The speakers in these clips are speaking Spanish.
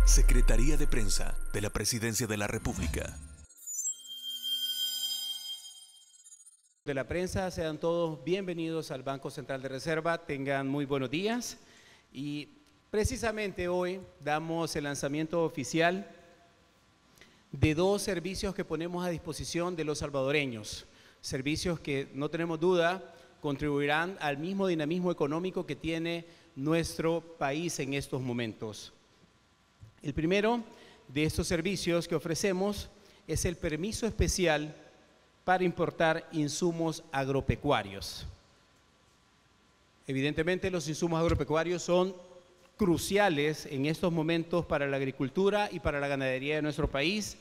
Secretaría de Prensa de la Presidencia de la República. De la prensa, sean todos bienvenidos al Banco Central de Reserva, tengan muy buenos días y precisamente hoy damos el lanzamiento oficial de dos servicios que ponemos a disposición de los salvadoreños, servicios que no tenemos duda contribuirán al mismo dinamismo económico que tiene nuestro país en estos momentos. El primero de estos servicios que ofrecemos es el permiso especial para importar insumos agropecuarios. Evidentemente los insumos agropecuarios son cruciales en estos momentos para la agricultura y para la ganadería de nuestro país.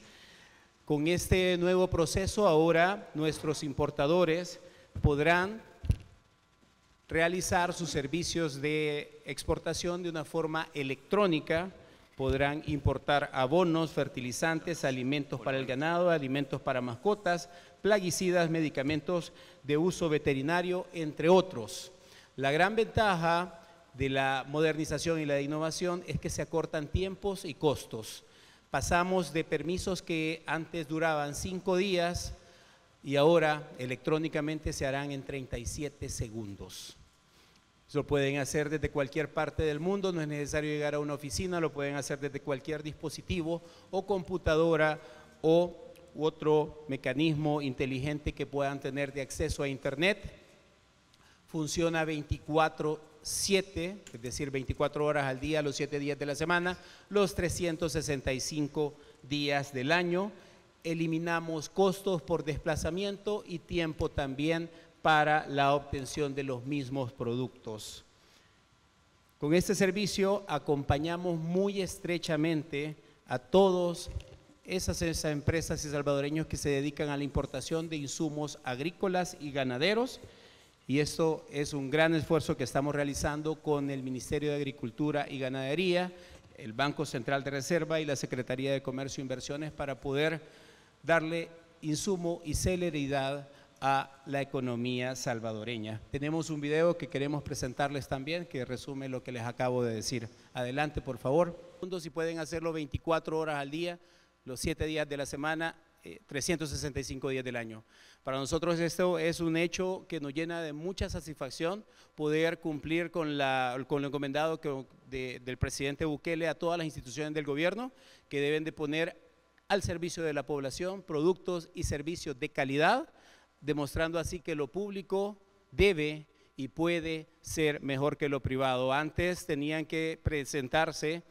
Con este nuevo proceso ahora nuestros importadores podrán realizar sus servicios de exportación de una forma electrónica. Podrán importar abonos, fertilizantes, alimentos para el ganado, alimentos para mascotas, plaguicidas, medicamentos de uso veterinario, entre otros. La gran ventaja de la modernización y la innovación es que se acortan tiempos y costos. Pasamos de permisos que antes duraban 5 días y ahora electrónicamente se harán en 37 segundos. Lo pueden hacer desde cualquier parte del mundo, no es necesario llegar a una oficina, lo pueden hacer desde cualquier dispositivo o computadora u otro mecanismo inteligente que puedan tener de acceso a Internet. Funciona 24/7, es decir, 24 horas al día, los 7 días de la semana, los 365 días del año. Eliminamos costos por desplazamiento y tiempo también para la obtención de los mismos productos. Con este servicio acompañamos muy estrechamente a todas esas empresas y salvadoreños que se dedican a la importación de insumos agrícolas y ganaderos, y esto es un gran esfuerzo que estamos realizando con el Ministerio de Agricultura y Ganadería, el Banco Central de Reserva y la Secretaría de Comercio e Inversiones para poder darle insumo y celeridad a la economía salvadoreña. Tenemos un video que queremos presentarles también que resume lo que les acabo de decir. Adelante, por favor. Si pueden hacerlo 24 horas al día, los 7 días de la semana, 365 días del año. Para nosotros esto es un hecho que nos llena de mucha satisfacción poder cumplir con lo encomendado del presidente Bukele a todas las instituciones del gobierno que deben de poner al servicio de la población productos y servicios de calidad, demostrando así que lo público debe y puede ser mejor que lo privado. Antes tenían que presentarse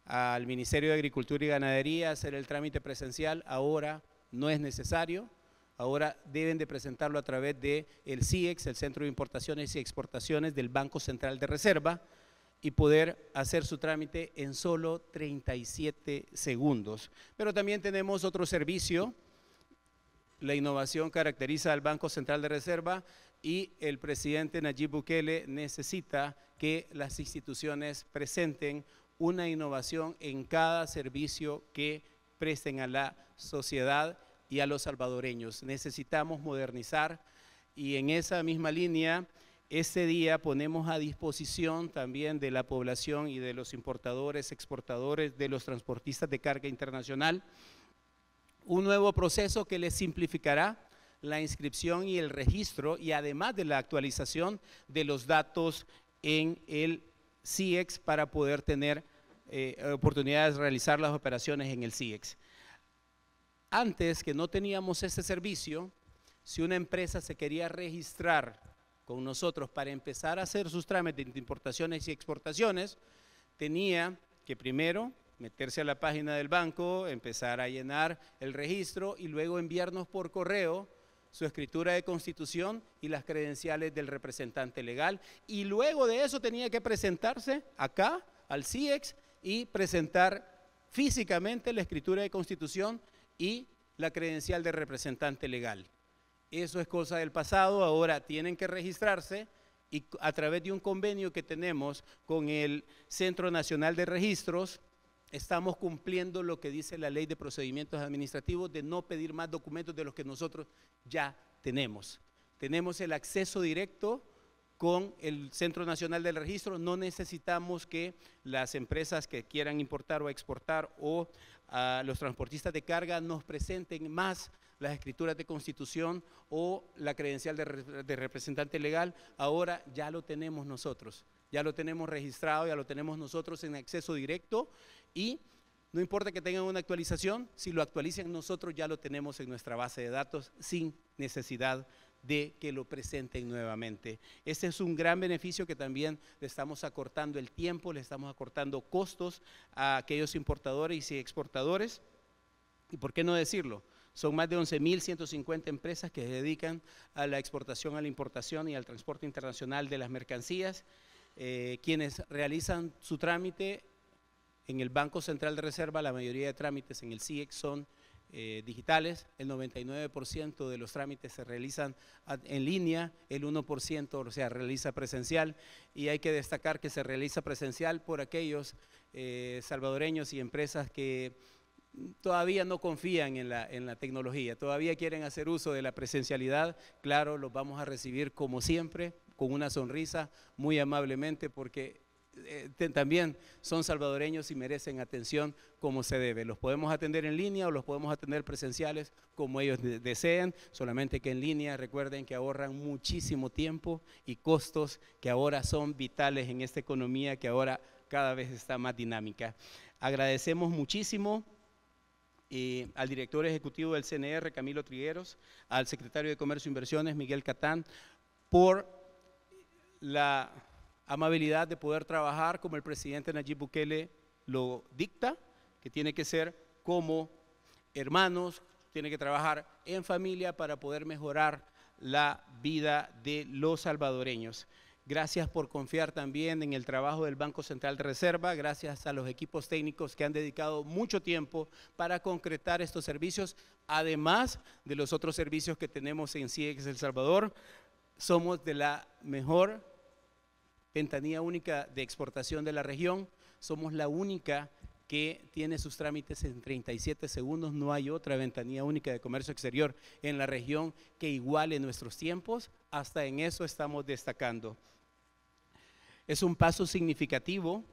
al Ministerio de Agricultura y Ganadería, hacer el trámite presencial, ahora no es necesario, ahora deben de presentarlo a través del CIEX, el Centro de Importaciones y Exportaciones del Banco Central de Reserva, y poder hacer su trámite en solo 37 segundos. Pero también tenemos otro servicio. La innovación caracteriza al Banco Central de Reserva y el presidente Nayib Bukele necesita que las instituciones presenten una innovación en cada servicio que presten a la sociedad y a los salvadoreños. Necesitamos modernizar y en esa misma línea, este día ponemos a disposición también de la población y de los importadores, exportadores, de los transportistas de carga internacional, un nuevo proceso que les simplificará la inscripción y el registro y además de la actualización de los datos en el CIEX para poder tener oportunidades de realizar las operaciones en el CIEX. Antes que no teníamos este servicio, si una empresa se quería registrar con nosotros para empezar a hacer sus trámites de importaciones y exportaciones, tenía que primero meterse a la página del banco, empezar a llenar el registro y luego enviarnos por correo su escritura de constitución y las credenciales del representante legal, y luego de eso tenía que presentarse acá al CIEX y presentar físicamente la escritura de constitución y la credencial del representante legal. Eso es cosa del pasado, ahora tienen que registrarse y a través de un convenio que tenemos con el Centro Nacional de Registros, estamos cumpliendo lo que dice la Ley de Procedimientos Administrativos de no pedir más documentos de los que nosotros ya tenemos. Tenemos el acceso directo con el Centro Nacional del Registro no necesitamos que las empresas que quieran importar o exportar o los transportistas de carga nos presenten más las escrituras de constitución o la credencial de representante legal. Ahora ya lo tenemos nosotros, ya lo tenemos registrado, ya lo tenemos nosotros en acceso directo y no importa que tengan una actualización, si lo actualicen nosotros ya lo tenemos en nuestra base de datos sin necesidad de que lo presenten nuevamente. Este es un gran beneficio que también le estamos acortando el tiempo, le estamos acortando costos a aquellos importadores y exportadores. ¿Y por qué no decirlo? Son más de 11.150 empresas que se dedican a la exportación, a la importación y al transporte internacional de las mercancías, quienes realizan su trámite en el Banco Central de Reserva. La mayoría de trámites en el CIEX son digitales, el 99% de los trámites se realizan en línea, el 1% o sea, realiza presencial, y hay que destacar que se realiza presencial por aquellos salvadoreños y empresas que todavía no confían en la tecnología, todavía quieren hacer uso de la presencialidad. Claro, los vamos a recibir como siempre, con una sonrisa, muy amablemente, porque también son salvadoreños y merecen atención como se debe. Los podemos atender en línea o los podemos atender presenciales como ellos deseen, solamente que en línea recuerden que ahorran muchísimo tiempo y costos que ahora son vitales en esta economía que ahora cada vez está más dinámica. Agradecemos muchísimo al director ejecutivo del CNR, Camilo Trigueros, al secretario de Comercio e Inversiones, Miguel Catán, por la amabilidad de poder trabajar como el presidente Nayib Bukele lo dicta, que tiene que ser como hermanos, tiene que trabajar en familia para poder mejorar la vida de los salvadoreños. Gracias por confiar también en el trabajo del Banco Central de Reserva, gracias a los equipos técnicos que han dedicado mucho tiempo para concretar estos servicios, además de los otros servicios que tenemos en CIEX El Salvador. Somos de la mejor ventanilla única de exportación de la región, somos la única que tiene sus trámites en 37 segundos, no hay otra ventanilla única de comercio exterior en la región que iguale nuestros tiempos, hasta en eso estamos destacando. Es un paso significativo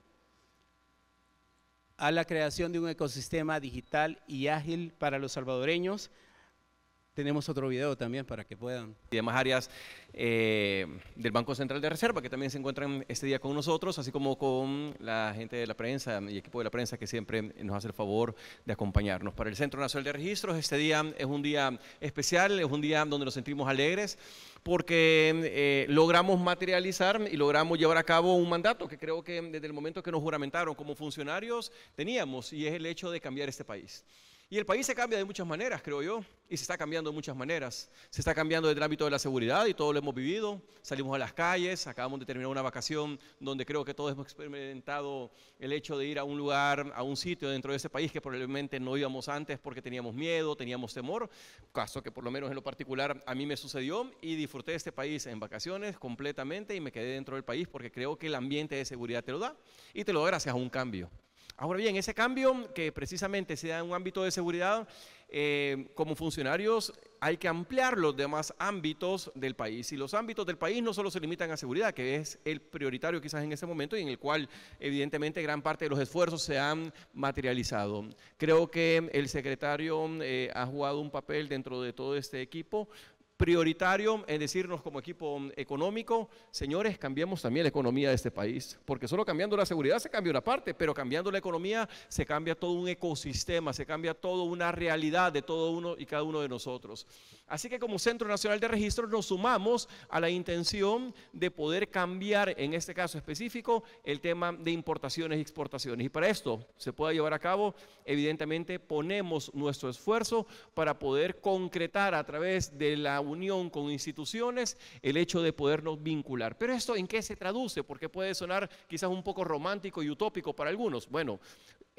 a la creación de un ecosistema digital y ágil para los salvadoreños. Tenemos otro video también para que puedan. Y demás áreas del Banco Central de Reserva que también se encuentran este día con nosotros, así como con la gente de la prensa y equipo de la prensa que siempre nos hace el favor de acompañarnos. Para el Centro Nacional de Registros, este día es un día especial, es un día donde nos sentimos alegres porque logramos materializar y logramos llevar a cabo un mandato que creo que desde el momento que nos juramentaron como funcionarios teníamos, y es el hecho de cambiar este país. Y el país se cambia de muchas maneras, creo yo, y se está cambiando de muchas maneras. Se está cambiando desde el ámbito de la seguridad y todo lo hemos vivido. Salimos a las calles, acabamos de terminar una vacación donde creo que todos hemos experimentado el hecho de ir a un lugar, a un sitio dentro de ese país que probablemente no íbamos antes porque teníamos miedo, teníamos temor, caso que por lo menos en lo particular a mí me sucedió, y disfruté de este país en vacaciones completamente y me quedé dentro del país porque creo que el ambiente de seguridad te lo da, y te lo da gracias a un cambio. Ahora bien, ese cambio que precisamente se da en un ámbito de seguridad, como funcionarios hay que ampliar los demás ámbitos del país, y los ámbitos del país no solo se limitan a seguridad, que es el prioritario quizás en este momento y en el cual evidentemente gran parte de los esfuerzos se han materializado. Creo que el secretario ha jugado un papel dentro de todo este equipo prioritario en decirnos como equipo económico: señores, cambiemos también la economía de este país, porque solo cambiando la seguridad se cambia una parte, pero cambiando la economía se cambia todo un ecosistema, se cambia toda una realidad de todo uno y cada uno de nosotros. Así que como Centro Nacional de Registros nos sumamos a la intención de poder cambiar, en este caso específico, el tema de importaciones y exportaciones, y para esto se pueda llevar a cabo, evidentemente ponemos nuestro esfuerzo para poder concretar a través de la unión con instituciones el hecho de podernos vincular. Pero esto, ¿en qué se traduce? Porque puede sonar quizás un poco romántico y utópico para algunos. Bueno,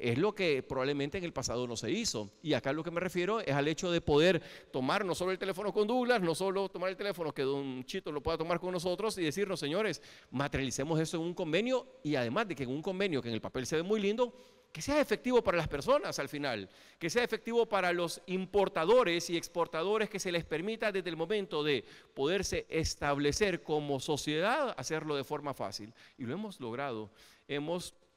es lo que probablemente en el pasado no se hizo. Y acá lo que me refiero es al hecho de poder tomar no solo el teléfono con Douglas, no solo tomar el teléfono que don Chito lo pueda tomar con nosotros y decirnos, señores, materialicemos eso en un convenio, y además de que en un convenio que en el papel se ve muy lindo, que sea efectivo para las personas al final, que sea efectivo para los importadores y exportadores, que se les permita desde el momento de poderse establecer como sociedad, hacerlo de forma fácil. Y lo hemos logrado.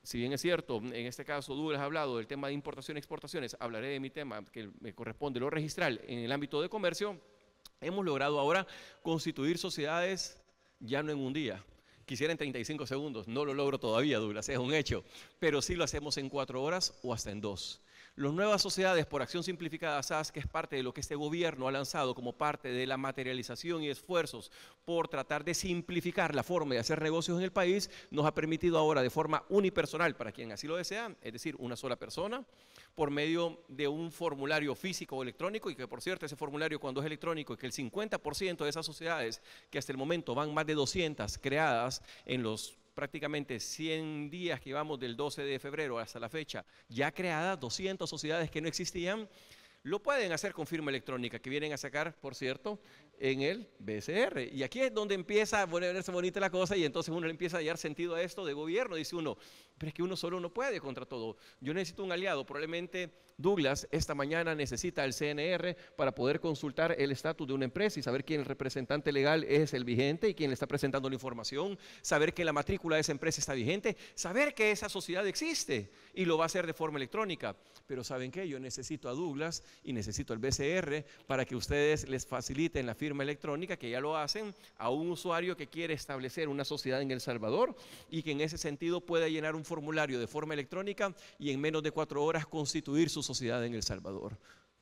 Si bien es cierto, en este caso Douglas ha hablado del tema de importación y exportaciones, hablaré de mi tema que me corresponde, lo registral en el ámbito de comercio. Hemos logrado ahora constituir sociedades ya no en un día. Quisiera en 35 segundos, no lo logro todavía, Douglas, es un hecho, pero sí lo hacemos en 4 horas o hasta en 2. Las nuevas sociedades por acción simplificada SAS, que es parte de lo que este gobierno ha lanzado como parte de la materialización y esfuerzos por tratar de simplificar la forma de hacer negocios en el país, nos ha permitido ahora de forma unipersonal, para quien así lo desea, es decir, una sola persona, por medio de un formulario físico o electrónico, y que por cierto ese formulario, cuando es electrónico, y que el 50% de esas sociedades, que hasta el momento van más de 200 creadas en los prácticamente 100 días que llevamos del 12 de febrero hasta la fecha, ya creadas 200 sociedades que no existían, lo pueden hacer con firma electrónica, que vienen a sacar, por cierto, en el BCR. Y aquí es donde empieza a ponerse bonita la cosa, y entonces uno le empieza a dar sentido a esto de gobierno. Dice uno, pero es que uno solo no puede contra todo. Yo necesito un aliado. Probablemente Douglas esta mañana necesita el CNR para poder consultar el estatus de una empresa y saber quién el representante legal es el vigente y quién le está presentando la información, saber que la matrícula de esa empresa está vigente, saber que esa sociedad existe, y lo va a hacer de forma electrónica. Pero ¿saben qué? Yo necesito a Douglas y necesito el BCR para que ustedes les faciliten la firma electrónica, que ya lo hacen, a un usuario que quiere establecer una sociedad en El Salvador, y que en ese sentido pueda llenar un formulario de forma electrónica y en menos de 4 horas constituir su sociedad en El Salvador.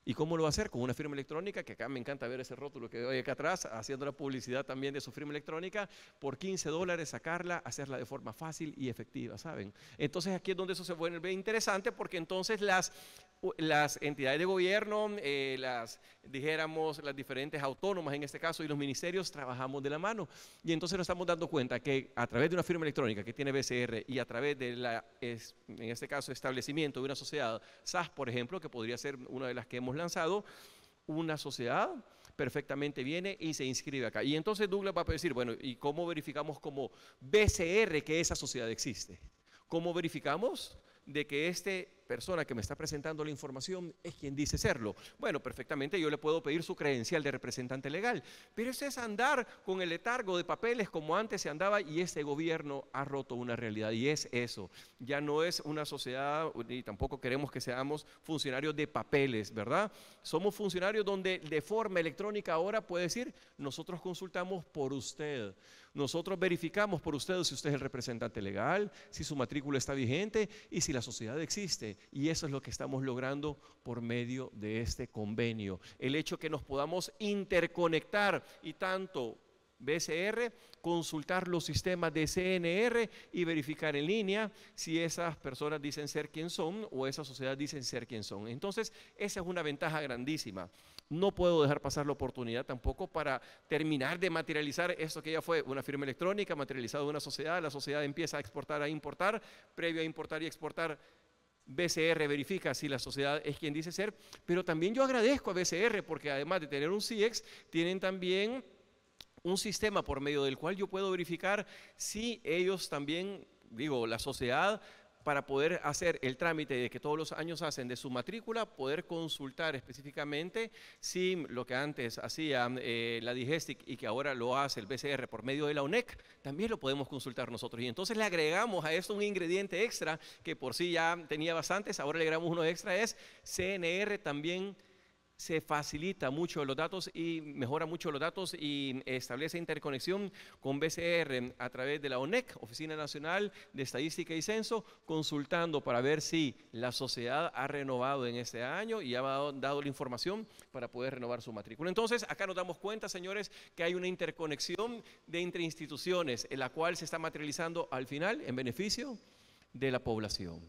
¿Y cómo lo va a hacer? Con una firma electrónica, que acá me encanta ver ese rótulo que hay acá atrás, haciendo la publicidad también de su firma electrónica, por $15 sacarla, hacerla de forma fácil y efectiva, ¿saben? Entonces aquí es donde eso se vuelve interesante, porque entonces las entidades de gobierno, las diferentes autónomas en este caso, y los ministerios trabajamos de la mano, y entonces nos estamos dando cuenta que a través de una firma electrónica que tiene BCR y a través de en este caso, establecimiento de una sociedad SAS, por ejemplo, que podría ser una de las que hemos lanzado, una sociedad perfectamente viene y se inscribe acá. Y entonces Douglas va a decir, bueno, ¿y cómo verificamos como BCR que esa sociedad existe? ¿Cómo verificamos de que esta persona que me está presentando la información es quien dice serlo? Bueno, perfectamente yo le puedo pedir su credencial de representante legal, pero eso es andar con el letargo de papeles como antes se andaba, y este gobierno ha roto una realidad, y es eso. Ya no es una sociedad, y tampoco queremos que seamos funcionarios de papeles, ¿verdad? Somos funcionarios donde de forma electrónica ahora puede decir, nosotros consultamos por usted, nosotros verificamos por usted si usted es el representante legal, si su matrícula está vigente y si la sociedad existe. Y eso es lo que estamos logrando por medio de este convenio. El hecho que nos podamos interconectar, y tanto BCR, consultar los sistemas de CNR y verificar en línea si esas personas dicen ser quien son o esas sociedades dicen ser quien son. Entonces, esa es una ventaja grandísima. No puedo dejar pasar la oportunidad tampoco para terminar de materializar esto que ya fue una firma electrónica, materializado una sociedad, la sociedad empieza a exportar, a importar, previo a importar y exportar, BCR verifica si la sociedad es quien dice ser, pero también yo agradezco a BCR porque además de tener un CIEX, tienen también un sistema por medio del cual yo puedo verificar si ellos también, la sociedad, para poder hacer el trámite de que todos los años hacen de su matrícula, poder consultar específicamente si lo que antes hacía la Digestic y que ahora lo hace el BCR por medio de la UNEC, también lo podemos consultar nosotros. Y entonces le agregamos a esto un ingrediente extra que por sí ya tenía bastantes, ahora le agregamos uno extra, es CNR también. Se facilita mucho los datos y mejora mucho los datos y establece interconexión con BCR a través de la ONEC, Oficina Nacional de Estadística y Censo, consultando para ver si la sociedad ha renovado en este año y ha dado la información para poder renovar su matrícula. Entonces, acá nos damos cuenta, señores, que hay una interconexión entre instituciones en la cual se está materializando al final en beneficio de la población,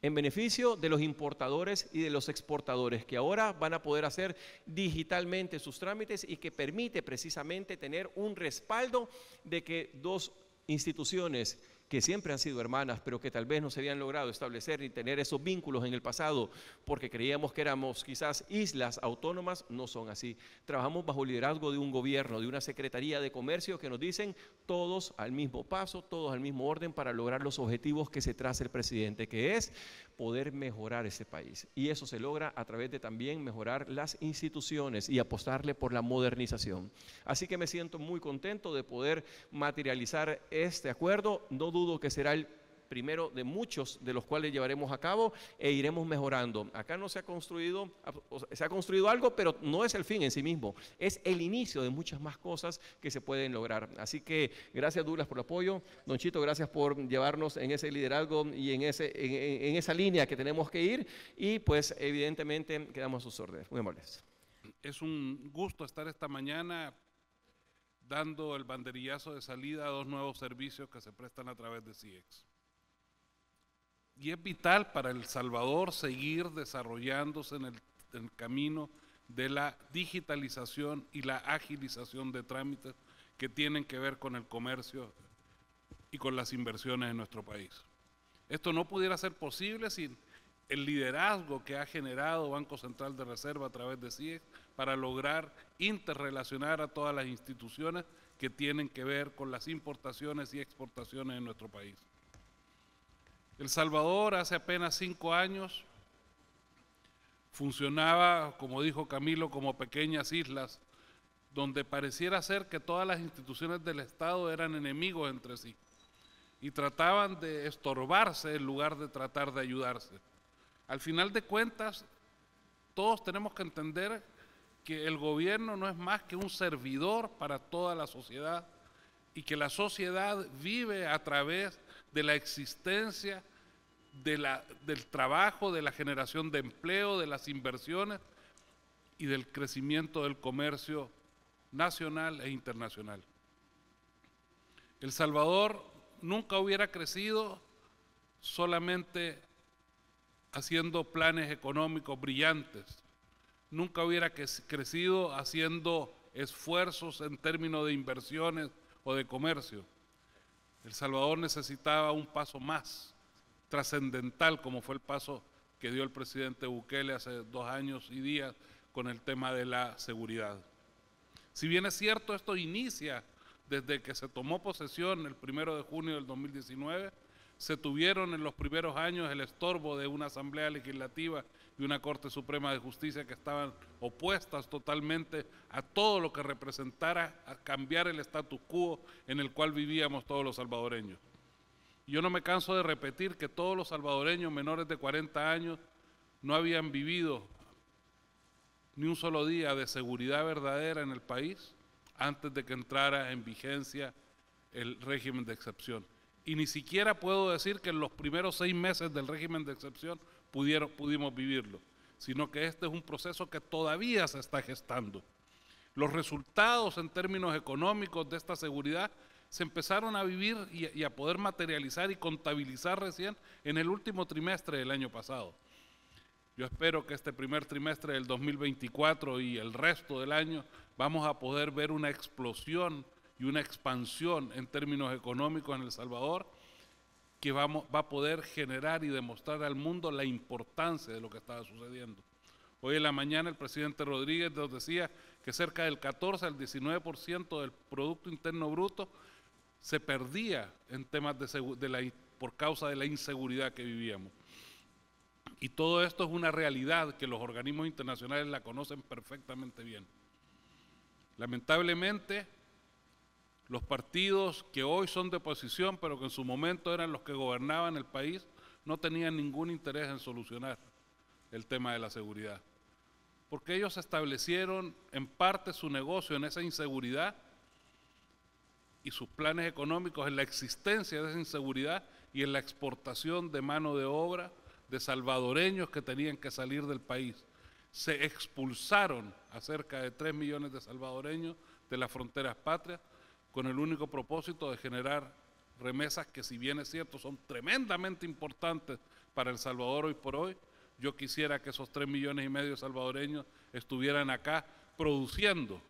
en beneficio de los importadores y de los exportadores, que ahora van a poder hacer digitalmente sus trámites, y que permite precisamente tener un respaldo de que dos instituciones que siempre han sido hermanas, pero que tal vez no se habían logrado establecer ni tener esos vínculos en el pasado, porque creíamos que éramos quizás islas autónomas, no son así. Trabajamos bajo el liderazgo de un gobierno, de una Secretaría de Comercio que nos dicen todos al mismo paso, todos al mismo orden para lograr los objetivos que se traza el presidente, que es poder mejorar ese país. Y eso se logra a través de también mejorar las instituciones y apostarle por la modernización. Así que me siento muy contento de poder materializar este acuerdo. No dudo que será el primero de muchos de los cuales llevaremos a cabo e iremos mejorando. Acá no se ha construido, se ha construido algo, pero no es el fin en sí mismo, es el inicio de muchas más cosas que se pueden lograr. Así que gracias, Douglas, por el apoyo. Don Chito, gracias por llevarnos en ese liderazgo y en esa línea que tenemos que ir, y pues evidentemente quedamos a sus órdenes. Muy amables. Es un gusto estar esta mañana dando el banderillazo de salida a 2 nuevos servicios que se prestan a través de CIEX. Y es vital para El Salvador seguir desarrollándose en el camino de la digitalización y la agilización de trámites que tienen que ver con el comercio y con las inversiones en nuestro país. Esto no pudiera ser posible sin el liderazgo que ha generado Banco Central de Reserva a través de CIEX para lograr interrelacionar a todas las instituciones que tienen que ver con las importaciones y exportaciones en nuestro país. El Salvador hace apenas 5 años funcionaba, como dijo Camilo, como pequeñas islas, donde pareciera ser que todas las instituciones del Estado eran enemigos entre sí y trataban de estorbarse en lugar de tratar de ayudarse. Al final de cuentas, todos tenemos que entender que el gobierno no es más que un servidor para toda la sociedad y que la sociedad vive a través de la existencia del trabajo, de la generación de empleo, de las inversiones y del crecimiento del comercio nacional e internacional. El Salvador nunca hubiera crecido solamente haciendo planes económicos brillantes, nunca hubiera crecido haciendo esfuerzos en términos de inversiones o de comercio. El Salvador necesitaba un paso más trascendental, como fue el paso que dio el presidente Bukele hace 2 años y días con el tema de la seguridad. Si bien es cierto, esto inicia desde que se tomó posesión el 1 de junio del 2019, se tuvieron en los primeros años el estorbo de una Asamblea Legislativa y una Corte Suprema de Justicia que estaban opuestas totalmente a todo lo que representara a cambiar el status quo en el cual vivíamos todos los salvadoreños. Yo no me canso de repetir que todos los salvadoreños menores de 40 años no habían vivido ni un solo día de seguridad verdadera en el país antes de que entrara en vigencia el régimen de excepción. Y ni siquiera puedo decir que en los primeros 6 meses del régimen de excepción pudimos vivirlo, sino que este es un proceso que todavía se está gestando. Los resultados en términos económicos de esta seguridad se empezaron a vivir y a poder materializar y contabilizar recién en el último trimestre del año pasado. Yo espero que este primer trimestre del 2024 y el resto del año vamos a poder ver una explosión y una expansión en términos económicos en El Salvador que va a poder generar y demostrar al mundo la importancia de lo que estaba sucediendo. Hoy en la mañana el presidente Rodríguez nos decía que cerca del 14 al 19% del Producto Interno Bruto se perdía en temas por causa de la inseguridad que vivíamos. Y todo esto es una realidad que los organismos internacionales la conocen perfectamente bien. Lamentablemente, los partidos que hoy son de oposición, pero que en su momento eran los que gobernaban el país, no tenían ningún interés en solucionar el tema de la seguridad. Porque ellos establecieron en parte su negocio en esa inseguridad y sus planes económicos en la existencia de esa inseguridad y en la exportación de mano de obra de salvadoreños que tenían que salir del país. Se expulsaron a cerca de 3 millones de salvadoreños de las fronteras patrias con el único propósito de generar remesas que, si bien es cierto, son tremendamente importantes para El Salvador hoy por hoy. Yo quisiera que esos 3,5 millones de salvadoreños estuvieran acá produciendo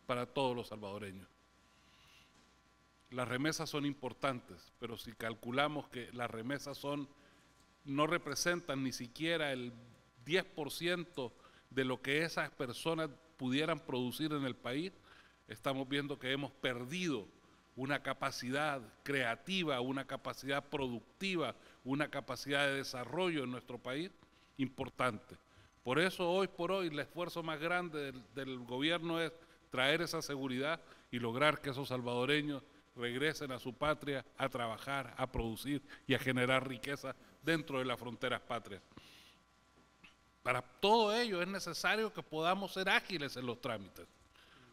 para todos los salvadoreños. las remesas son importantes, pero si calculamos que las remesas no representan ni siquiera el 10% de lo que esas personas pudieran producir en el país, estamos viendo que hemos perdido una capacidad creativa, una capacidad productiva, una capacidad de desarrollo en nuestro país importante. Por eso hoy por hoy el esfuerzo más grande del gobierno es traer esa seguridad y lograr que esos salvadoreños regresen a su patria a trabajar, a producir y a generar riqueza dentro de las fronteras patrias. Para todo ello es necesario que podamos ser ágiles en los trámites.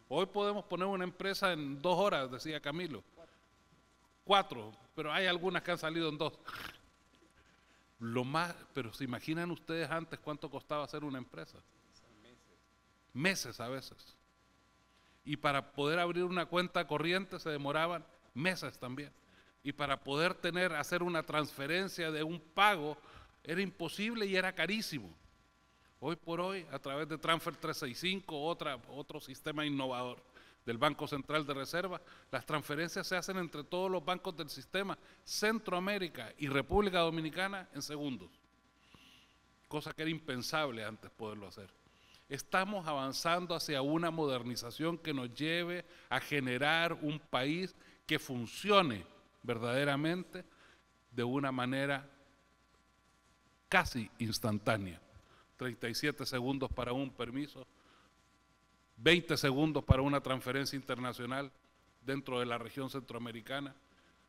Hoy podemos poner una empresa en 2 horas, decía Camilo. 4, pero hay algunas que han salido en 2. Pero ¿se imaginan ustedes antes cuánto costaba hacer una empresa? Meses a veces. Y para poder abrir una cuenta corriente se demoraban meses también. Y para poder hacer una transferencia de un pago era imposible y era carísimo. Hoy por hoy, a través de Transfer 365, otro sistema innovador del Banco Central de Reserva, las transferencias se hacen entre todos los bancos del sistema, Centroamérica y República Dominicana, en segundos. Cosa que era impensable antes poderlo hacer. Estamos avanzando hacia una modernización que nos lleve a generar un país que funcione verdaderamente de una manera casi instantánea. 37 segundos para un permiso, 20 segundos para una transferencia internacional dentro de la región centroamericana.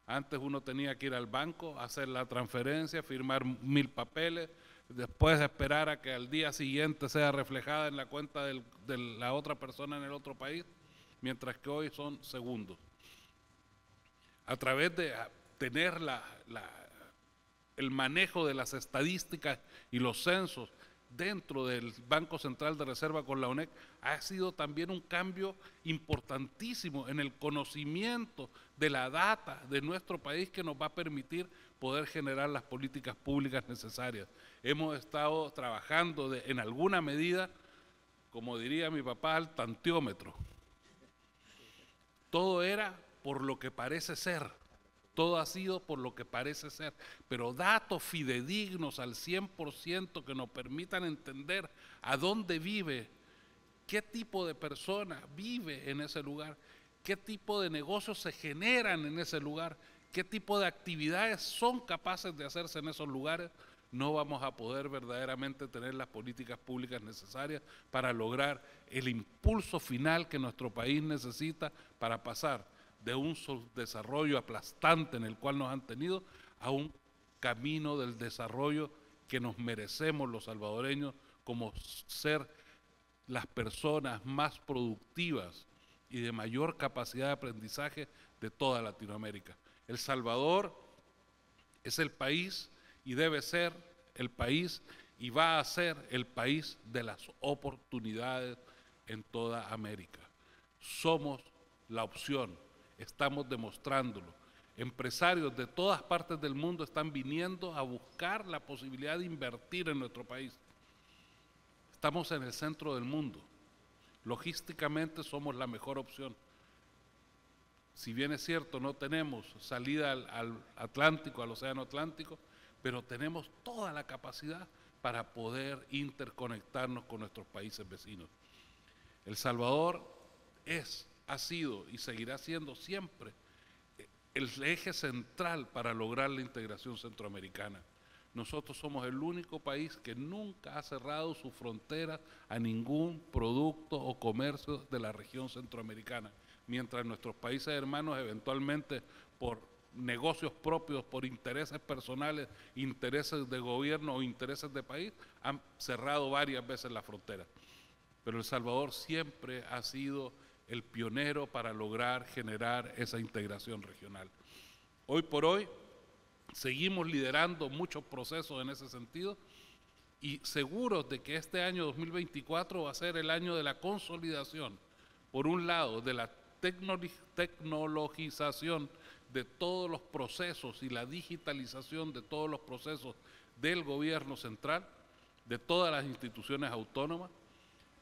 Antes uno tenía que ir al banco, hacer la transferencia, firmar 1000 papeles, después esperar a que al día siguiente sea reflejada en la cuenta de la otra persona en el otro país, mientras que hoy son segundos. A través de tener el manejo de las estadísticas y los censos dentro del Banco Central de Reserva con la UNEC, ha sido también un cambio importantísimo en el conocimiento de la data de nuestro país que nos va a permitir poder generar las políticas públicas necesarias. Hemos estado trabajando en alguna medida, como diría mi papá, al tantiómetro. Todo era por lo que parece ser. Todo ha sido por lo que parece ser, pero datos fidedignos al 100% que nos permitan entender a dónde vive, qué tipo de persona vive en ese lugar, qué tipo de negocios se generan en ese lugar, qué tipo de actividades son capaces de hacerse en esos lugares, no vamos a poder verdaderamente tener las políticas públicas necesarias para lograr el impulso final que nuestro país necesita para pasar de un desarrollo aplastante en el cual nos han tenido a un camino del desarrollo que nos merecemos los salvadoreños como ser las personas más productivas y de mayor capacidad de aprendizaje de toda Latinoamérica. El Salvador es el país y debe ser el país y va a ser el país de las oportunidades en toda América. Somos la opción. Estamos demostrándolo. Empresarios de todas partes del mundo están viniendo a buscar la posibilidad de invertir en nuestro país. Estamos en el centro del mundo. Logísticamente somos la mejor opción. Si bien es cierto, no tenemos salida al Atlántico, al Océano Atlántico, pero tenemos toda la capacidad para poder interconectarnos con nuestros países vecinos. El Salvador ha sido y seguirá siendo siempre el eje central para lograr la integración centroamericana. Nosotros somos el único país que nunca ha cerrado sus fronteras a ningún producto o comercio de la región centroamericana, mientras nuestros países hermanos eventualmente por negocios propios, por intereses personales, intereses de gobierno o intereses de país, han cerrado varias veces la frontera. Pero El Salvador siempre ha sido el pionero para lograr generar esa integración regional. Hoy por hoy seguimos liderando muchos procesos en ese sentido y seguros de que este año 2024 va a ser el año de la consolidación, por un lado, de la tecnologización de todos los procesos y la digitalización de todos los procesos del gobierno central, de todas las instituciones autónomas,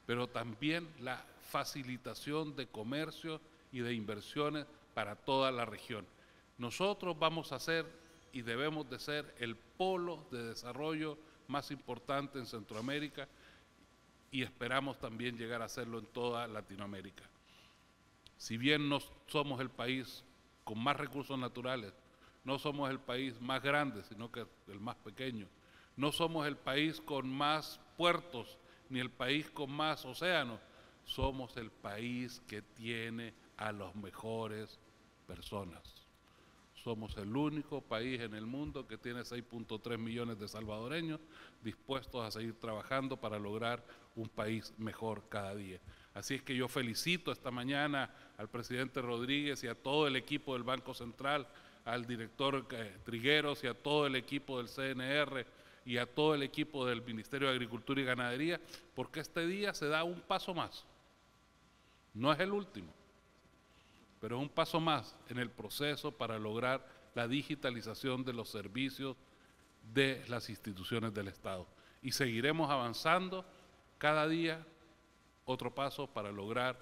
pero también la facilitación de comercio y de inversiones para toda la región. Nosotros vamos a ser y debemos de ser el polo de desarrollo más importante en Centroamérica y esperamos también llegar a hacerlo en toda Latinoamérica. Si bien no somos el país con más recursos naturales, no somos el país más grande, sino que el más pequeño, no somos el país con más puertos, ni el país con más océanos, somos el país que tiene a las mejores personas. Somos el único país en el mundo que tiene 6.3 millones de salvadoreños dispuestos a seguir trabajando para lograr un país mejor cada día. Así es que yo felicito esta mañana al presidente Rodríguez y a todo el equipo del Banco Central, al director Trigueros y a todo el equipo del CNR y a todo el equipo del Ministerio de Agricultura y Ganadería, porque este día se da un paso más. No es el último, pero es un paso más en el proceso para lograr la digitalización de los servicios de las instituciones del Estado. Y seguiremos avanzando cada día otro paso para lograr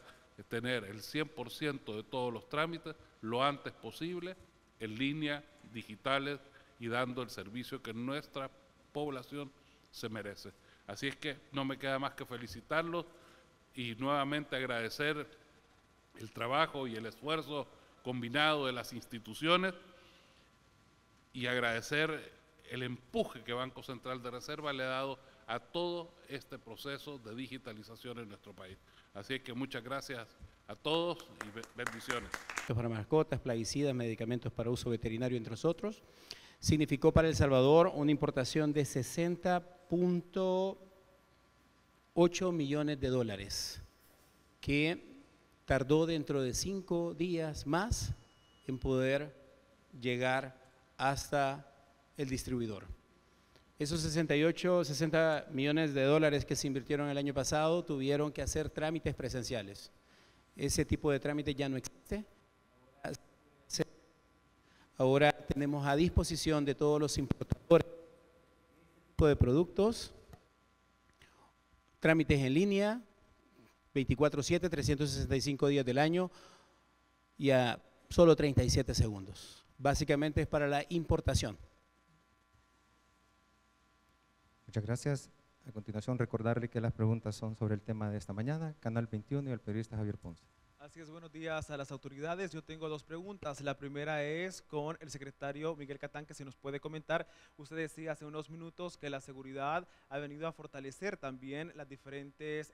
tener el 100% de todos los trámites lo antes posible en línea, digitales y dando el servicio que nuestra población se merece. Así es que no me queda más que felicitarlos y nuevamente agradecer el trabajo y el esfuerzo combinado de las instituciones y agradecer el empuje que Banco Central de Reserva le ha dado a todo este proceso de digitalización en nuestro país. Así que muchas gracias a todos y bendiciones. Para mascotas, plaguicidas, medicamentos para uso veterinario, entre otros, significó para El Salvador una importación de 60.8 millones de dólares, que tardó dentro de 5 días más en poder llegar hasta el distribuidor. Esos 60 millones de dólares que se invirtieron el año pasado tuvieron que hacer trámites presenciales. Ese tipo de trámite ya no existe. Ahora tenemos a disposición de todos los importadores de productos, trámites en línea, 24/7, 365 días del año y a solo 37 segundos. Básicamente es para la importación. Muchas gracias. A continuación, recordarle que las preguntas son sobre el tema de esta mañana, Canal 21 y el periodista Javier Ponce. Así es, buenos días a las autoridades. Yo tengo 2 preguntas. La primera es con el secretario Miguel Catán, que se nos puede comentar. Usted decía hace unos minutos que la seguridad ha venido a fortalecer también las diferentes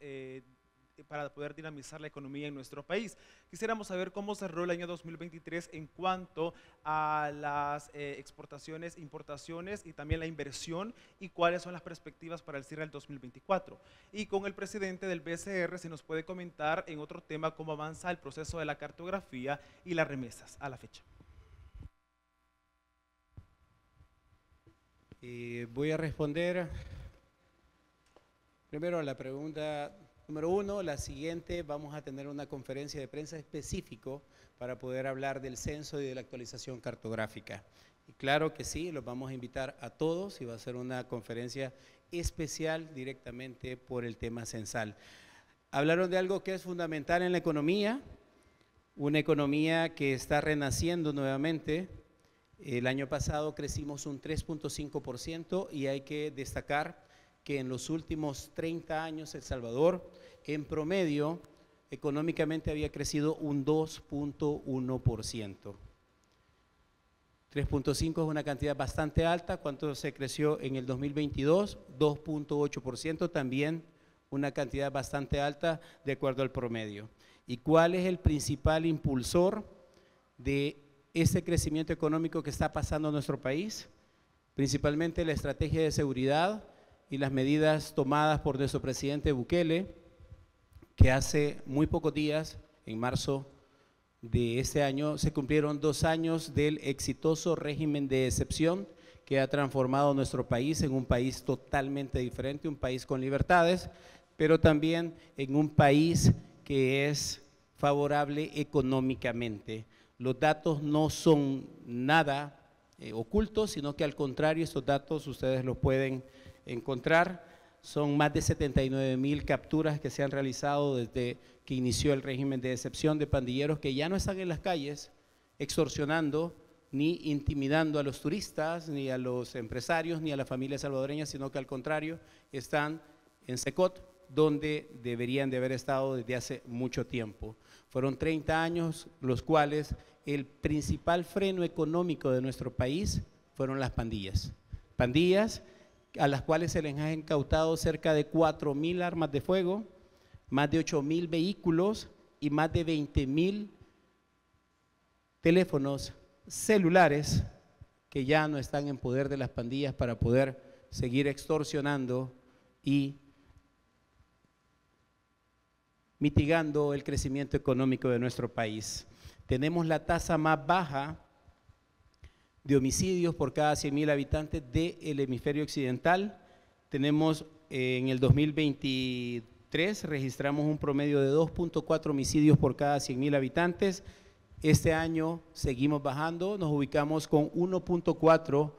para poder dinamizar la economía en nuestro país. Quisiéramos saber cómo cerró el año 2023 en cuanto a las exportaciones, importaciones y también la inversión y cuáles son las perspectivas para el cierre del 2024. Y con el presidente del BCR se nos puede comentar en otro tema cómo avanza el proceso de la cartografía y las remesas a la fecha. Voy a responder primero a la pregunta número 1, la siguiente, vamos a tener una conferencia de prensa específico para poder hablar del censo y de la actualización cartográfica. Y claro que sí, los vamos a invitar a todos y va a ser una conferencia especial directamente por el tema censal. Hablaron de algo que es fundamental en la economía, una economía que está renaciendo nuevamente. El año pasado crecimos un 3.5% y hay que destacar que en los últimos 30 años El Salvador, en promedio, económicamente había crecido un 2.1%. 3.5 es una cantidad bastante alta. ¿Cuánto se creció en el 2022? 2.8%, también una cantidad bastante alta de acuerdo al promedio. ¿Y cuál es el principal impulsor de este crecimiento económico que está pasando en nuestro país? Principalmente la estrategia de seguridad y las medidas tomadas por nuestro presidente Bukele, que hace muy pocos días, en marzo de este año, se cumplieron 2 años del exitoso régimen de excepción que ha transformado nuestro país en un país totalmente diferente, un país con libertades, pero también en un país que es favorable económicamente. Los datos no son nada ocultos, sino que al contrario, estos datos ustedes los pueden encontrar. Son más de 79.000 capturas que se han realizado desde que inició el régimen de excepción de pandilleros que ya no están en las calles, extorsionando ni intimidando a los turistas, ni a los empresarios, ni a las familias salvadoreñas, sino que al contrario, están en Secot, donde deberían de haber estado desde hace mucho tiempo. Fueron 30 años los cuales el principal freno económico de nuestro país fueron las pandillas. Pandillas a las cuales se les han incautado cerca de 4.000 armas de fuego, más de 8.000 vehículos y más de 20.000 teléfonos celulares que ya no están en poder de las pandillas para poder seguir extorsionando y mitigando el crecimiento económico de nuestro país. Tenemos la tasa más baja de homicidios por cada 100.000 habitantes del hemisferio occidental. Tenemos en el 2023 registramos un promedio de 2.4 homicidios por cada 100.000 habitantes. Este año seguimos bajando, nos ubicamos con 1.4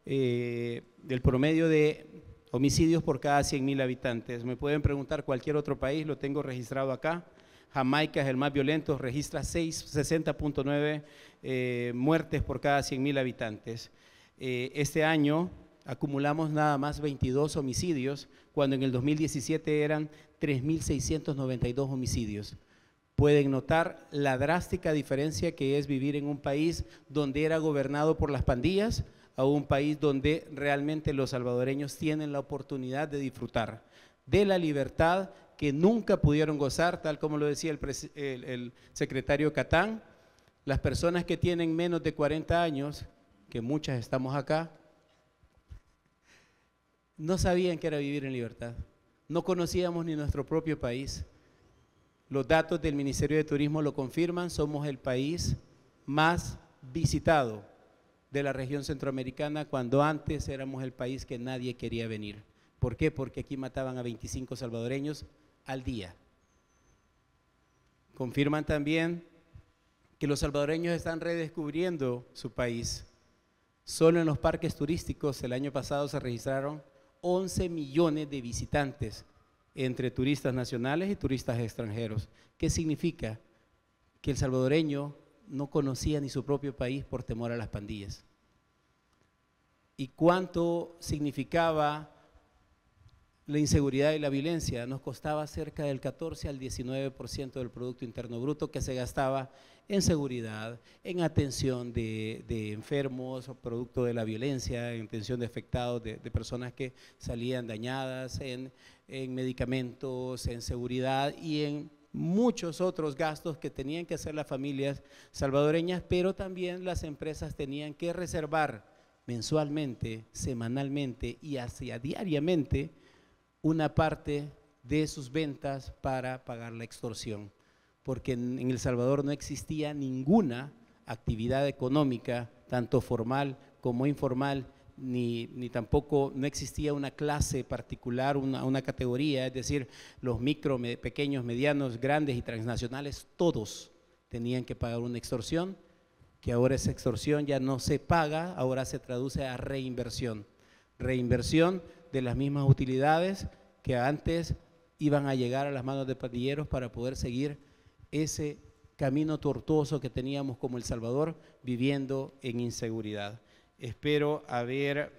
del promedio de homicidios por cada 100.000 habitantes. Me pueden preguntar cualquier otro país, lo tengo registrado acá. Jamaica es el más violento, registra 60.9 muertes por cada 100.000 habitantes. Este año acumulamos nada más 22 homicidios, cuando en el 2017 eran 3.692 homicidios. Pueden notar la drástica diferencia que es vivir en un país donde era gobernado por las pandillas a un país donde realmente los salvadoreños tienen la oportunidad de disfrutar de la libertad que nunca pudieron gozar, tal como lo decía el secretario Catán. Las personas que tienen menos de 40 años, que muchas estamos acá, no sabían qué era vivir en libertad, no conocíamos ni nuestro propio país. Los datos del Ministerio de Turismo lo confirman, somos el país más visitado de la región centroamericana, cuando antes éramos el país que nadie quería venir. ¿Por qué? Porque aquí mataban a 25 salvadoreños al día. Confirman también que los salvadoreños están redescubriendo su país. Solo en los parques turísticos el año pasado se registraron 11 millones de visitantes entre turistas nacionales y turistas extranjeros. ¿Qué significa? Que el salvadoreño no conocía ni su propio país por temor a las pandillas. ¿Y cuánto significaba la inseguridad y la violencia? Nos costaba cerca del 14 al 19% del Producto Interno Bruto que se gastaba en seguridad, en atención de enfermos, producto de la violencia, en atención de afectados, de personas que salían dañadas, en medicamentos, en seguridad y en muchos otros gastos que tenían que hacer las familias salvadoreñas, pero también las empresas tenían que reservar mensualmente, semanalmente y hacia diariamente una parte de sus ventas para pagar la extorsión, porque en El Salvador no existía ninguna actividad económica, tanto formal como informal, ni tampoco no existía una clase particular, una categoría, es decir, los micro, pequeños, medianos, grandes y transnacionales, todos tenían que pagar una extorsión, que ahora esa extorsión ya no se paga, ahora se traduce a reinversión. Reinversión de las mismas utilidades que antes iban a llegar a las manos de pandilleros para poder seguir ese camino tortuoso que teníamos como El Salvador viviendo en inseguridad. Espero haber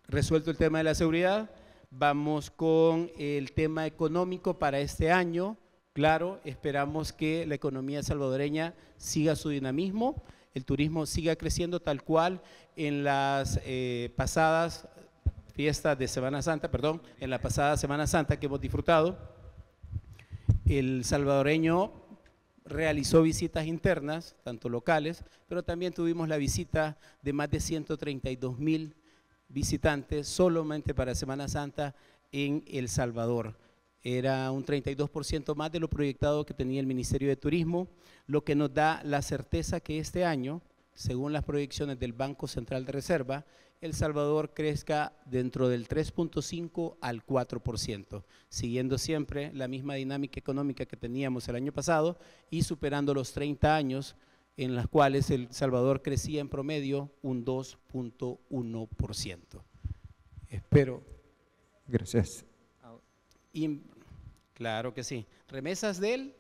resuelto el tema de la seguridad. Vamos con el tema económico para este año. Claro, esperamos que la economía salvadoreña siga su dinamismo, el turismo siga creciendo tal cual en las pasadas fiestas de Semana Santa, perdón, en la pasada Semana Santa que hemos disfrutado. El salvadoreño realizó visitas internas, tanto locales, pero también tuvimos la visita de más de 132,000 visitantes solamente para Semana Santa en El Salvador. Era un 32% más de lo proyectado que tenía el Ministerio de Turismo, lo que nos da la certeza que este año, según las proyecciones del Banco Central de Reserva, El Salvador crezca dentro del 3.5 al 4%, siguiendo siempre la misma dinámica económica que teníamos el año pasado y superando los 30 años en los cuales El Salvador crecía en promedio un 2.1%. Espero. Gracias. Claro que sí. Remesas del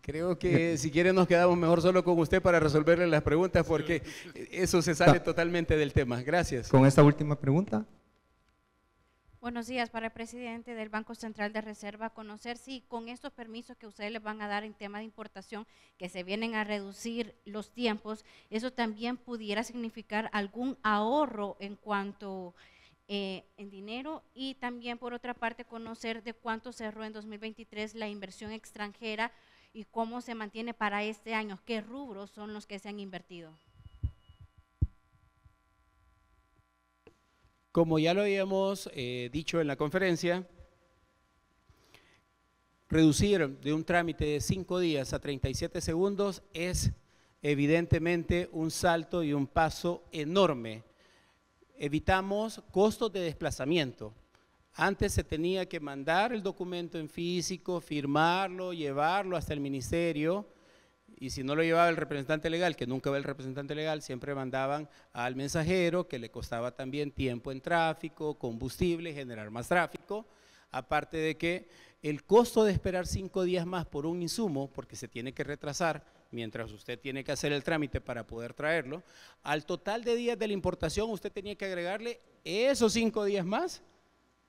Creo que si quiere nos quedamos mejor solo con usted para resolverle las preguntas porque eso se sale totalmente del tema. Gracias. Con esta última pregunta. Buenos días, para el presidente del Banco Central de Reserva, conocer si con estos permisos que ustedes les van a dar en tema de importación, que se vienen a reducir los tiempos, eso también pudiera significar algún ahorro en cuanto en dinero, y también por otra parte conocer de cuánto cerró en 2023 la inversión extranjera y cómo se mantiene para este año, qué rubros son los que se han invertido. Como ya lo habíamos dicho en la conferencia, reducir de un trámite de 5 días a 37 segundos es evidentemente un salto y un paso enorme. Evitamos costos de desplazamiento. Antes se tenía que mandar el documento en físico, firmarlo, llevarlo hasta el ministerio, y si no lo llevaba el representante legal, que nunca va el representante legal, siempre mandaban al mensajero, que le costaba también tiempo en tráfico, combustible, generar más tráfico, aparte de que el costo de esperar 5 días más por un insumo, porque se tiene que retrasar mientras usted tiene que hacer el trámite para poder traerlo, al total de días de la importación usted tenía que agregarle esos 5 días más,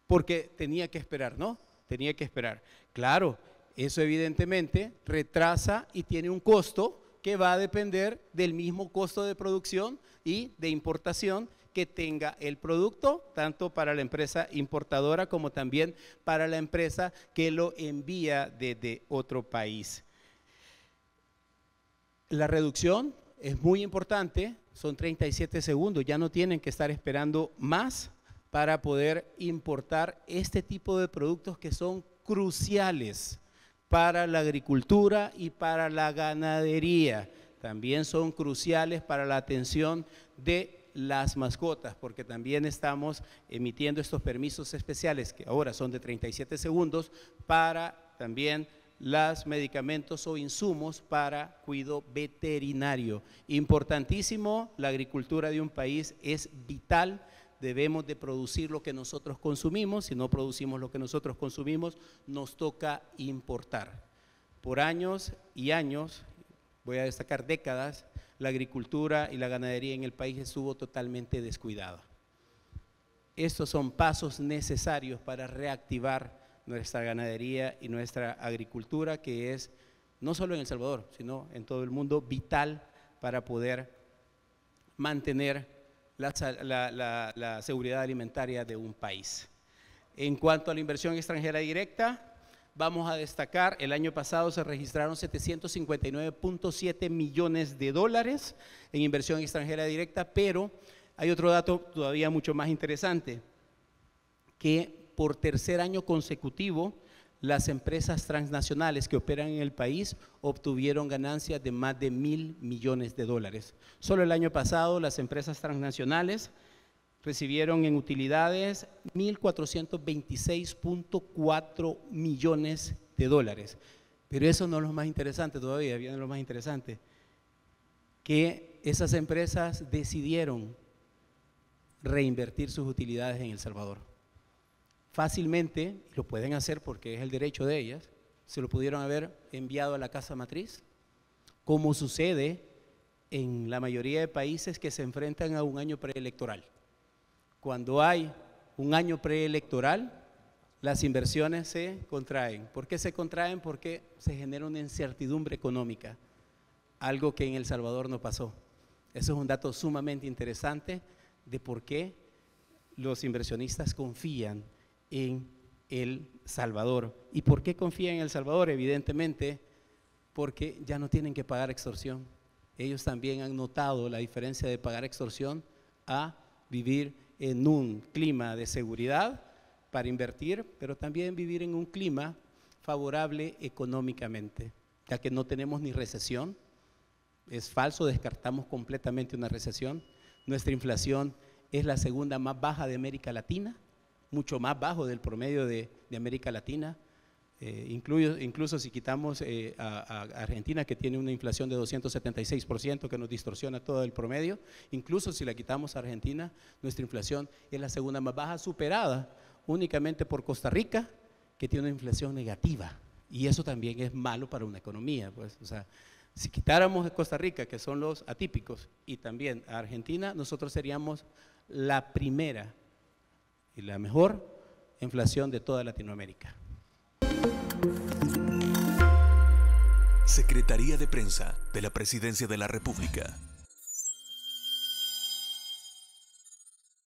porque tenía que esperar, ¿no? Tenía que esperar. Claro, eso evidentemente retrasa y tiene un costo que va a depender del mismo costo de producción y de importación que tenga el producto, tanto para la empresa importadora como también para la empresa que lo envía desde otro país. La reducción es muy importante, son 37 segundos, ya no tienen que estar esperando más para poder importar este tipo de productos que son cruciales para la agricultura y para la ganadería. También son cruciales para la atención de las mascotas, porque también estamos emitiendo estos permisos especiales, que ahora son de 37 segundos, para también los medicamentos o insumos para cuidado veterinario. Importantísimo, la agricultura de un país es vital. Debemos de producir lo que nosotros consumimos. Si no producimos lo que nosotros consumimos, nos toca importar. Por años y años, voy a destacar décadas, la agricultura y la ganadería en el país estuvo totalmente descuidada. Estos son pasos necesarios para reactivar nuestra ganadería y nuestra agricultura, que es no solo en El Salvador, sino en todo el mundo, vital para poder mantener la seguridad alimentaria de un país. En cuanto a la inversión extranjera directa, vamos a destacar, el año pasado se registraron 759.7 millones de dólares en inversión extranjera directa, pero hay otro dato todavía mucho más interesante, que por tercer año consecutivo, las empresas transnacionales que operan en el país obtuvieron ganancias de más de 1.000 millones de dólares. Solo el año pasado las empresas transnacionales recibieron en utilidades 1.426.4 millones de dólares. Pero eso no es lo más interesante todavía, viene lo más interesante, que esas empresas decidieron reinvertir sus utilidades en El Salvador. Fácilmente, lo pueden hacer porque es el derecho de ellas, se lo pudieron haber enviado a la casa matriz, como sucede en la mayoría de países que se enfrentan a un año preelectoral. Cuando hay un año preelectoral, las inversiones se contraen. ¿Por qué se contraen? Porque se genera una incertidumbre económica, algo que en El Salvador no pasó. Eso es un dato sumamente interesante de por qué los inversionistas confían en El Salvador. ¿Y por qué confían en El Salvador? Evidentemente, porque ya no tienen que pagar extorsión. Ellos también han notado la diferencia de pagar extorsión a vivir en un clima de seguridad para invertir, pero también vivir en un clima favorable económicamente, ya que no tenemos ni recesión. Es falso, descartamos completamente una recesión. Nuestra inflación es la segunda más baja de América Latina, mucho más bajo del promedio de América Latina. Incluso si quitamos a Argentina, que tiene una inflación de 276%, que nos distorsiona todo el promedio, incluso si la quitamos a Argentina, nuestra inflación es la segunda más baja, superada únicamente por Costa Rica, que tiene una inflación negativa Y eso también es malo para una economía, pues, o sea, si quitáramos a Costa Rica, que son los atípicos, y también a Argentina, nosotros seríamos la primera y la mejor inflación de toda Latinoamérica. Secretaría de Prensa de la Presidencia de la República.